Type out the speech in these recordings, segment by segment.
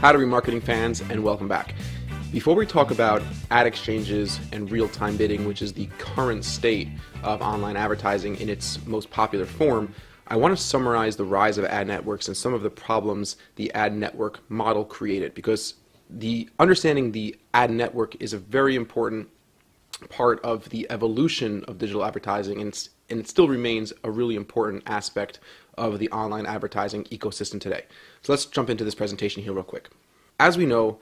Howdy remarketing fans, and welcome back. Before we talk about ad exchanges and real-time bidding, which is the current state of online advertising in its most popular form, I want to summarize the rise of ad networks and some of the problems the ad network model created, because understanding the ad network is a very important part of the evolution of digital advertising, and it still remains a really important aspect of the online advertising ecosystem today. So let's jump into this presentation here real quick. As we know,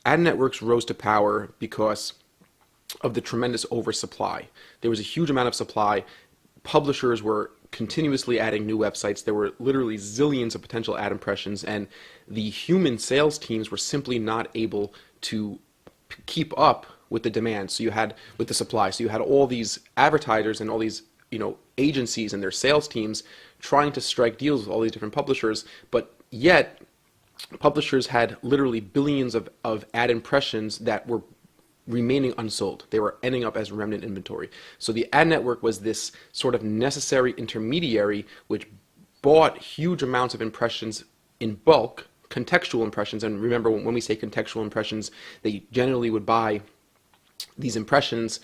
ad networks rose to power because of the tremendous oversupply. There was a huge amount of supply. Publishers were continuously adding new websites. There were literally zillions of potential ad impressions, and the human sales teams were simply not able to keep up with the demand. So you had with the supply. So you had all these advertisers and all these agencies and their sales teams trying to strike deals with all these different publishers, but yet publishers had literally billions of ad impressions that were remaining unsold. They were ending up as remnant inventory. So the ad network was this sort of necessary intermediary which bought huge amounts of impressions in bulk, contextual impressions. And remember, when we say contextual impressions, they generally would buy these impressions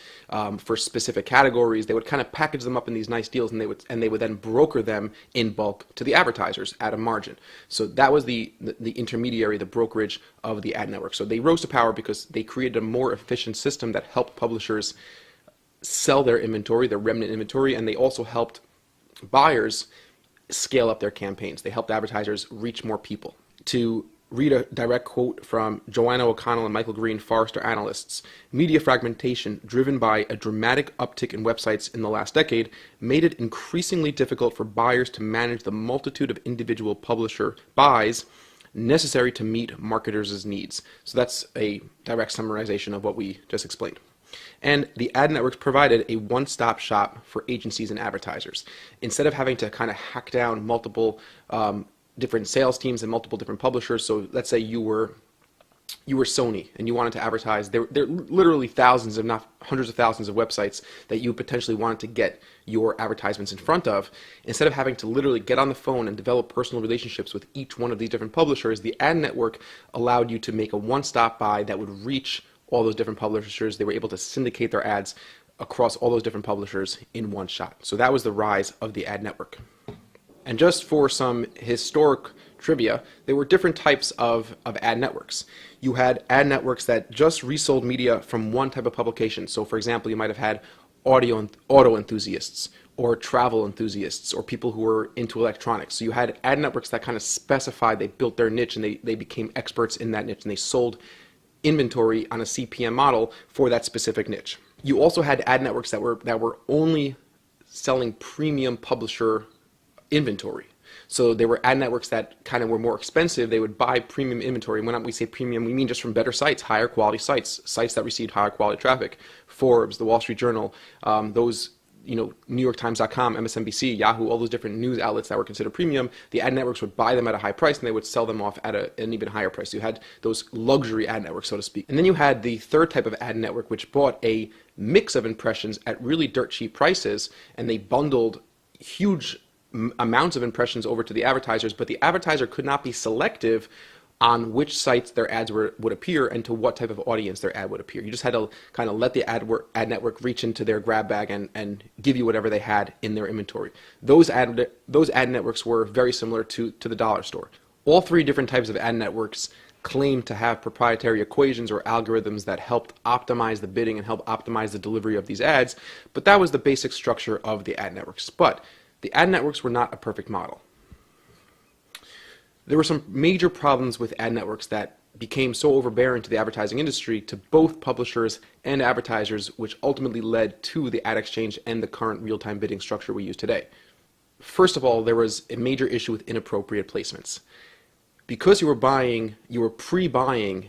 for specific categories. They would kind of package them up in these nice deals, and they would then broker them in bulk to the advertisers at a margin. So that was the intermediary, the brokerage of the ad network. So they rose to power because they created a more efficient system that helped publishers sell their inventory, their remnant inventory, and they also helped buyers scale up their campaigns. They helped advertisers reach more people. To read a direct quote from Joanna O'Connell and Michael Green, Forrester analysts, media fragmentation driven by a dramatic uptick in websites in the last decade made it increasingly difficult for buyers to manage the multitude of individual publisher buys necessary to meet marketers' needs. So that's a direct summarization of what we just explained. And the ad networks provided a one-stop shop for agencies and advertisers. Instead of having to kind of hack down multiple different sales teams and multiple different publishers. So let's say you were Sony and you wanted to advertise. There are literally thousands, if not hundreds of thousands of websites that you potentially wanted to get your advertisements in front of. Instead of having to literally get on the phone and develop personal relationships with each one of these different publishers, the ad network allowed you to make a one-stop buy that would reach all those different publishers. They were able to syndicate their ads across all those different publishers in one shot. So that was the rise of the ad network. And just for some historic trivia, there were different types of ad networks. You had ad networks that just resold media from one type of publication. So for example, you might have had auto enthusiasts or travel enthusiasts or people who were into electronics. So you had ad networks that kind of specified, they built their niche and they became experts in that niche, and they sold inventory on a CPM model for that specific niche. You also had ad networks that were only selling premium publisher inventory. So there were ad networks that kind of were more expensive. They would buy premium inventory. When we say premium, we mean just from better sites, higher quality sites that received higher quality traffic. Forbes, the Wall Street Journal, those NewYorkTimes.com, MSNBC, Yahoo, all those different news outlets that were considered premium. The ad networks would buy them at a high price and they would sell them off at an even higher price. So you had those luxury ad networks, so to speak. And then you had the third type of ad network, which bought a mix of impressions at really dirt cheap prices, and they bundled huge amounts of impressions over to the advertisers, but the advertiser could not be selective on which sites their ads would appear and to what type of audience their ad would appear. You just had to kind of let the ad network reach into their grab bag and give you whatever they had in their inventory. Those ad networks were very similar to the dollar store. All three different types of ad networks claimed to have proprietary equations or algorithms that helped optimize the bidding and help optimize the delivery of these ads, but that was the basic structure of the ad networks. But the ad networks were not a perfect model. There were some major problems with ad networks that became so overbearing to the advertising industry, to both publishers and advertisers, which ultimately led to the ad exchange and the current real-time bidding structure we use today. First of all, there was a major issue with inappropriate placements. Because you were pre-buying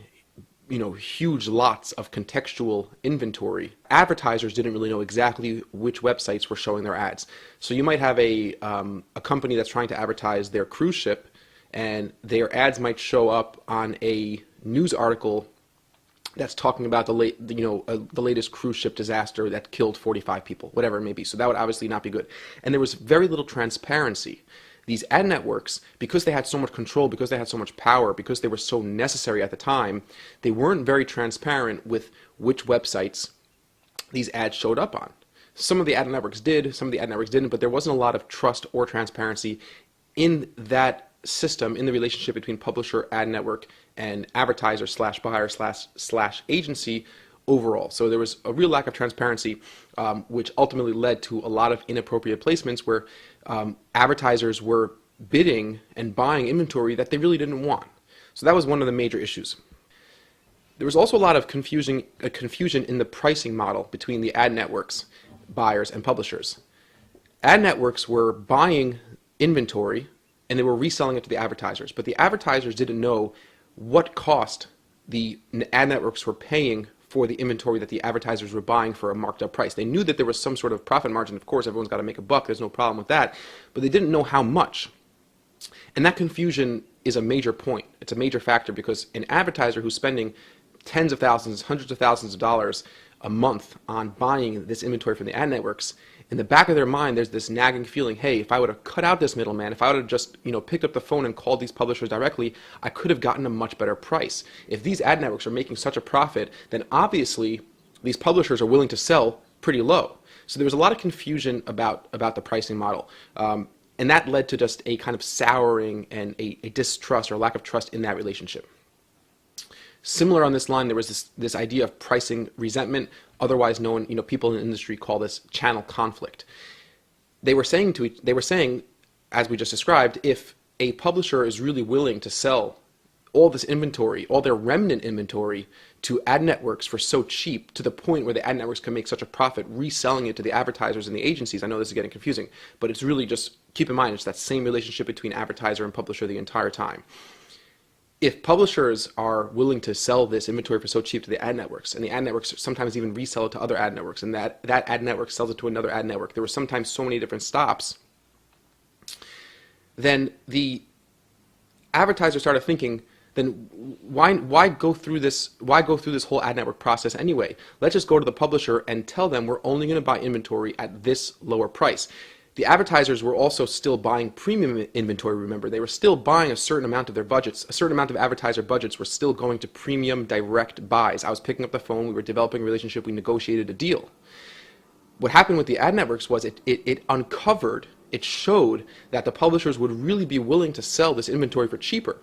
huge lots of contextual inventory, advertisers didn't really know exactly which websites were showing their ads. So you might have a company that's trying to advertise their cruise ship, and their ads might show up on a news article that's talking about the latest cruise ship disaster that killed 45 people, whatever it may be. So that would obviously not be good. And there was very little transparency. these ad networks, because they had so much control, because they had so much power, because they were so necessary at the time, they weren't very transparent with which websites these ads showed up on. Some of the ad networks did, some of the ad networks didn't, but there wasn't a lot of trust or transparency in that system, in the relationship between publisher, ad network, and advertiser slash buyer slash agency overall. So there was a real lack of transparency, which ultimately led to a lot of inappropriate placements where advertisers were bidding and buying inventory that they really didn't want. So that was one of the major issues. There was also a lot of confusion in the pricing model between the ad networks, buyers, and publishers. Ad networks were buying inventory and they were reselling it to the advertisers, but the advertisers didn't know what cost the ad networks were paying for the inventory that the advertisers were buying for a marked up price. They knew that there was some sort of profit margin. Of course, everyone's got to make a buck. There's no problem with that, but they didn't know how much. And that confusion is a major point. It's a major factor because an advertiser who's spending tens of thousands, hundreds of thousands of dollars a month on buying this inventory from the ad networks, in the back of their mind, there's this nagging feeling, hey, if I would have cut out this middleman, if I would have just, picked up the phone and called these publishers directly, I could have gotten a much better price. If these ad networks are making such a profit, then obviously these publishers are willing to sell pretty low. So there was a lot of confusion about the pricing model. And that led to just a kind of souring and a distrust or lack of trust in that relationship. Similar on this line, there was this idea of pricing resentment, otherwise known, people in the industry call this channel conflict. They were saying, as we just described, if a publisher is really willing to sell all this inventory, all their remnant inventory, to ad networks for so cheap, to the point where the ad networks can make such a profit reselling it to the advertisers and the agencies. I know this is getting confusing, but it's really just, keep in mind, it's that same relationship between advertiser and publisher the entire time. If publishers are willing to sell this inventory for so cheap to the ad networks, and the ad networks sometimes even resell it to other ad networks, and that ad network sells it to another ad network, there were sometimes so many different stops, then the advertiser started thinking, then why go through this whole ad network process anyway? Let's just go to the publisher and tell them we're only going to buy inventory at this lower price. The advertisers were also still buying premium inventory, remember. They were still buying a certain amount of their budgets. A certain amount of advertiser budgets were still going to premium direct buys. I was picking up the phone, we were developing a relationship, we negotiated a deal. What happened with the ad networks was it uncovered, it showed that the publishers would really be willing to sell this inventory for cheaper.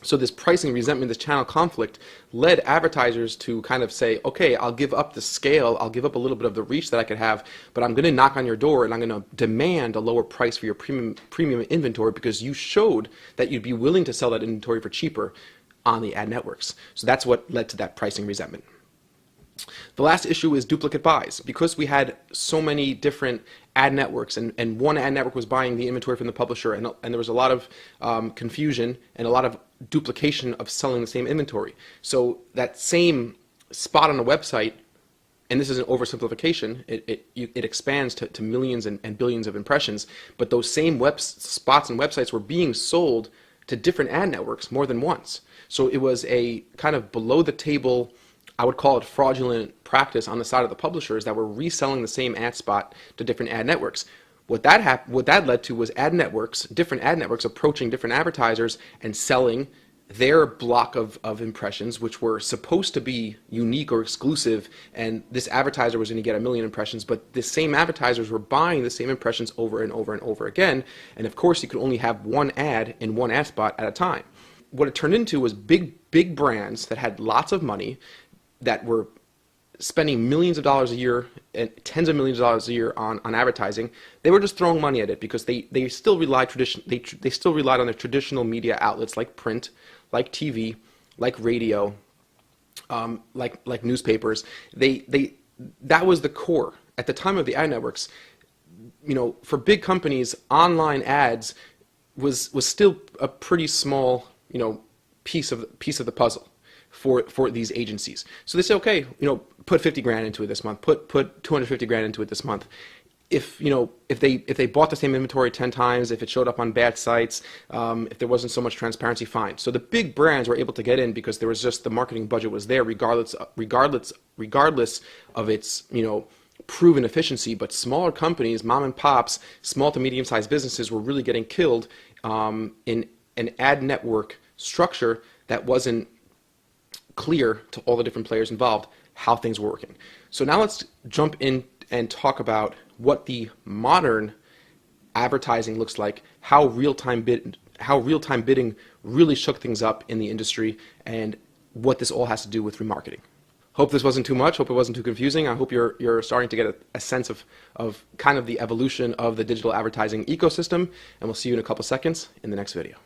So this pricing resentment, this channel conflict, led advertisers to kind of say, okay, I'll give up the scale, I'll give up a little bit of the reach that I could have, but I'm going to knock on your door and I'm going to demand a lower price for your premium inventory because you showed that you'd be willing to sell that inventory for cheaper on the ad networks. So that's what led to that pricing resentment. The last issue is duplicate buys. Because we had so many different ad networks and one ad network was buying the inventory from the publisher and there was a lot of confusion and a lot of duplication of selling the same inventory. So that same spot on a website, and this is an oversimplification, it expands to millions and billions of impressions, but those same spots and websites were being sold to different ad networks more than once. So it was a kind of below the table, I would call it fraudulent practice on the side of the publishers that were reselling the same ad spot to different ad networks. What that led to was different ad networks approaching different advertisers and selling their block of impressions, which were supposed to be unique or exclusive, and this advertiser was going to get 1 million impressions, but the same advertisers were buying the same impressions over and over and over again, and of course you could only have one ad in one ad spot at a time. What it turned into was big brands that had lots of money, that were spending millions of dollars a year and tens of millions of dollars a year on advertising. They were just throwing money at it because they still relied they still relied on their traditional media outlets like print, like TV, like radio, like newspapers. That was the core at the time of the ad networks. For big companies, online ads was still a pretty small piece of the puzzle for these agencies. So they say, okay, put 50 grand into it this month, put 250 grand into it this month. If they bought the same inventory 10 times, if it showed up on bad sites, if there wasn't so much transparency, fine. So the big brands were able to get in because there was just the marketing budget was there, regardless of its proven efficiency, but smaller companies, mom and pops, small to medium-sized businesses were really getting killed in an ad network structure that wasn't clear to all the different players involved how things were working. So now let's jump in and talk about what the modern advertising looks like, how real-time bidding really shook things up in the industry, and what this all has to do with remarketing. Hope this wasn't too much. Hope it wasn't too confusing. I hope you're starting to get a sense of kind of the evolution of the digital advertising ecosystem, and we'll see you in a couple seconds in the next video.